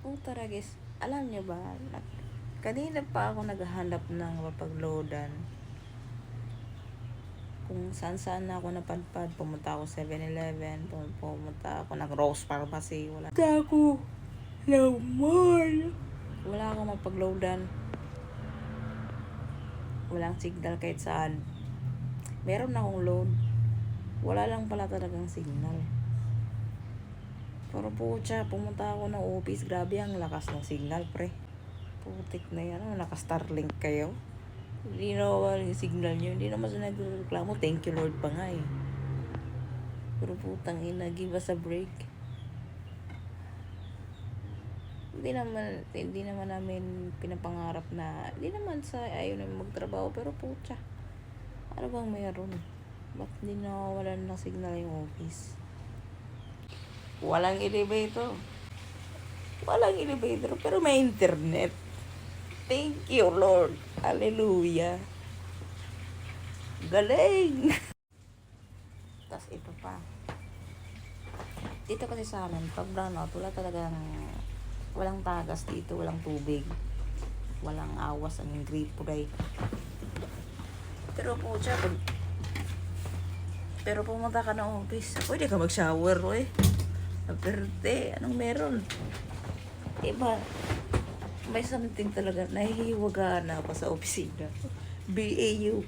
Puta guys, alam niyo ba, kanina pa ako naghahanap ng mapagloadan. Kung saan-saan na ako napadpad, pumunta ako 7-Eleven, pumunta ako ng Rose Pharmacy, wala. Pumunta ako ng mall. Wala akong mapagloadan. Walang signal kahit saan. Meron na akong load. Wala lang pala talagang signal. Pero pucha, pumunta ako ng office. Grabe ang lakas ng signal, pre. Putik na yan. Naka-Starlink kayo. Hindi na yung signal nyo. Hindi naman sa nagreklamo. Thank you Lord pa nga eh. Pero putang ina, give us a break. Hindi naman namin pinapangarap na, hindi naman sa ayaw namin magtrabaho. Pero pucha, ano bang mayroon? Ba't hindi nawawalan ng signal yung office? Walang elevator. Walang elevator, pero may internet. Thank you, Lord. Hallelujah. Galing. Tapos ito pa. Dito kasi sa amin, pag brownout, walang tagas dito, walang tubig. Walang awas, ang gripo day. Pero po siya, pero pumunta ka ng office, pwede ka mag-shower, eh. Aperte, anong meron? Diba? May something talaga, nahihiwagaan na ako sa opisina. BAU.